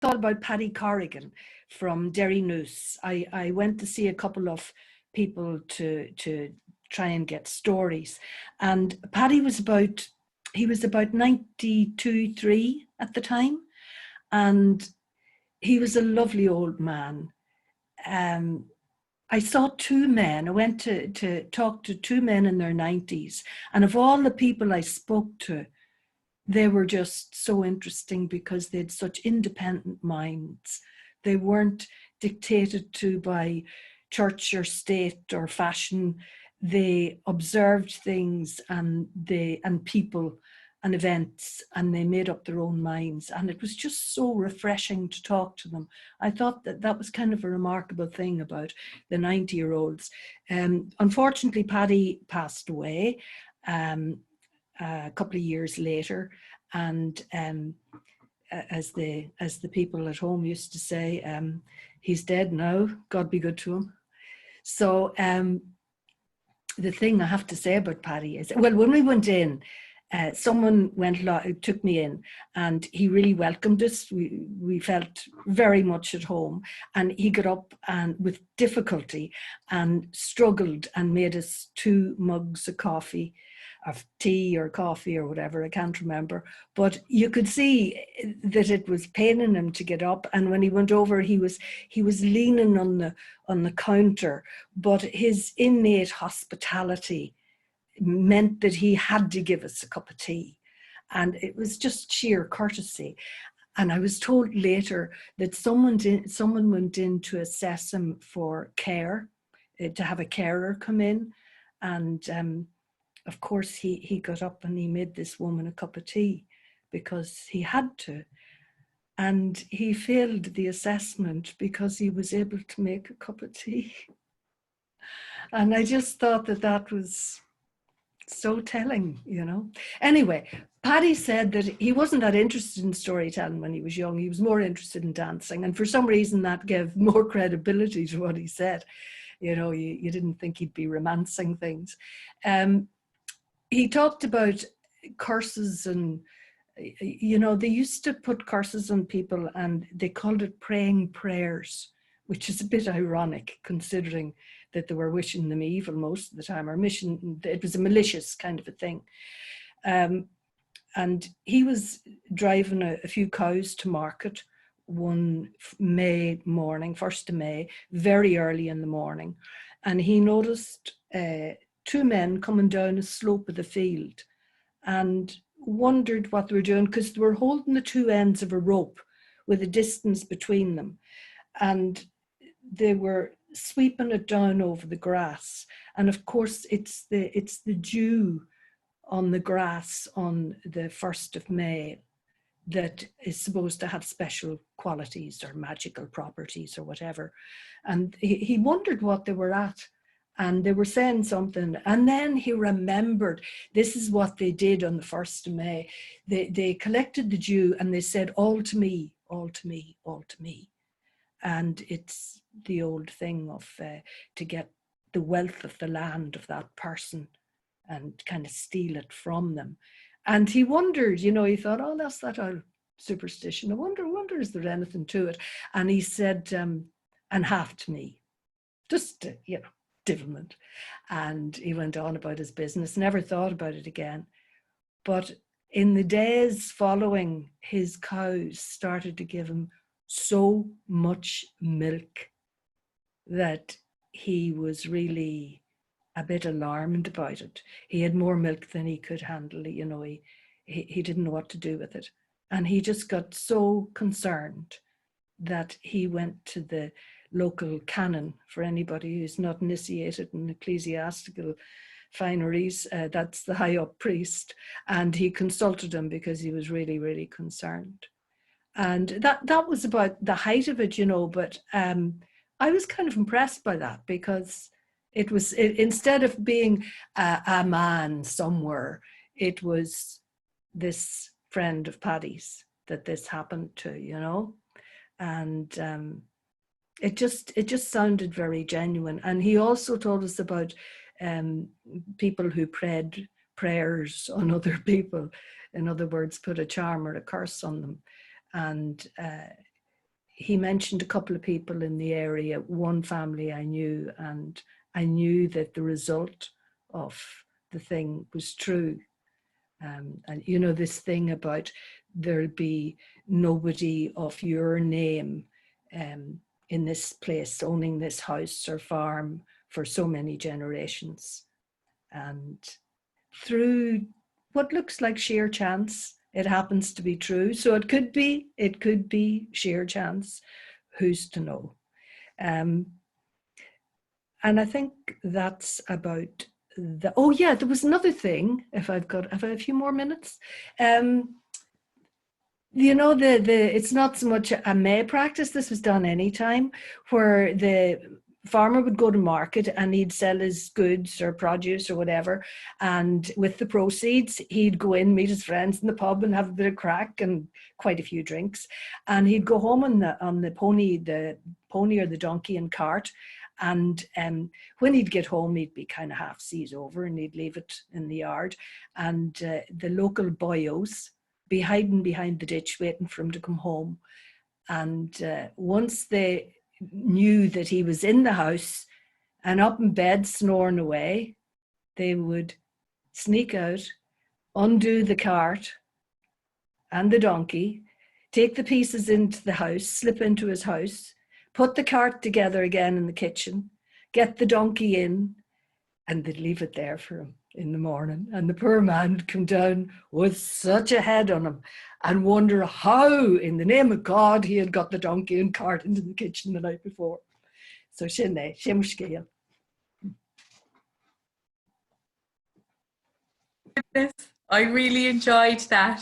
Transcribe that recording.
thought about Paddy Corrigan from Derry Noose. I went to see a couple of people to try and get stories, and Paddy was about 92, 3 at the time, and he was a lovely old man. I saw two men. I went to talk to two men in their 90s, and of all the people I spoke to, they were just so interesting because they had such independent minds. They weren't dictated to by church or state or fashion. They observed things and people and events, and they made up their own minds. And it was just so refreshing to talk to them. I thought that was kind of a remarkable thing about the 90-year-olds. Unfortunately, Paddy passed away a couple of years later, and as the people at home used to say, he's dead now, God be good to him. So the thing I have to say about Paddy is, well, when we went in, someone took me in, and he really welcomed us. We felt very much at home, and he got up and with difficulty and struggled and made us 2 mugs of coffee, of tea or coffee or whatever, I can't remember. But you could see that it was paining him to get up, and when he went over, he was leaning on the counter, but his innate hospitality meant that he had to give us a cup of tea, and it was just sheer courtesy. And I was told later that someone went in to assess him for care, to have a carer come in, and of course he got up and he made this woman a cup of tea because he had to, and he failed the assessment because he was able to make a cup of tea. And I just thought that was so telling, you know. Anyway, Paddy said that he wasn't that interested in storytelling when he was young. He was more interested in dancing, and for some reason that gave more credibility to what he said. You know, you didn't think he'd be romancing things. He talked about curses, and you know, they used to put curses on people and they called it praying prayers, which is a bit ironic considering that they were wishing them evil most of the time, or it was a malicious kind of a thing. And he was driving a few cows to market one May morning, 1st of May, very early in the morning. And he noticed 2 men coming down a slope of the field and wondered what they were doing, because they were holding the 2 ends of a rope with a distance between them. And they were sweeping it down over the grass. And of course, it's the dew on the grass on the 1st of May that is supposed to have special qualities or magical properties or whatever. And he wondered what they were at, and they were saying something. And then he remembered, this is what they did on the 1st of May. They collected the dew and they said, all to me, all to me, all to me. And it's the old thing of to get the wealth of the land of that person and kind of steal it from them. And he wondered, you know, he thought, oh, that's that old superstition. I wonder, is there anything to it? And he said, and half to me, just, you know, divilment. And he went on about his business, never thought about it again. But in the days following, his cows started to give him so much milk that he was really a bit alarmed about it. He had more milk than he could handle, you know, he didn't know what to do with it. And he just got so concerned that he went to the local canon. For anybody who's not initiated in ecclesiastical fineries, that's the high up priest, and he consulted him because he was really, really concerned. And that was about the height of it, you know, but I was kind of impressed by that, because instead of being a man somewhere, it was this friend of Paddy's that this happened to, you know. And it just sounded very genuine. And he also told us about people who prayed prayers on other people, in other words, put a charm or a curse on them. And he mentioned a couple of people in the area, one family I knew, and I knew that the result of the thing was true. And you know, this thing about there'll be nobody of your name in this place owning this house or farm for so many generations. And through what looks like sheer chance, it happens to be true. So it could be sheer chance. Who's to know? And I think that's about the, oh yeah, there was another thing, if have I a few more minutes? You know, it's not so much a May practice, this was done anytime, where the farmer would go to market and he'd sell his goods or produce or whatever, and with the proceeds he'd go in, meet his friends in the pub and have a bit of crack and quite a few drinks, and he'd go home on the pony or the donkey and cart. And when he'd get home, he'd be kind of half seas over and he'd leave it in the yard, and the local boyos be hiding behind the ditch waiting for him to come home. And once they knew that he was in the house and up in bed snoring away, they would sneak out, undo the cart and the donkey, take the pieces into the house, slip into his house, put the cart together again in the kitchen, get the donkey in, and they'd leave it there for him in the morning. And the poor man would come down with such a head on him and wonder how, in the name of God, he had got the donkey and cart into the kitchen the night before. So Shinne, Shimshkeel. I really enjoyed that.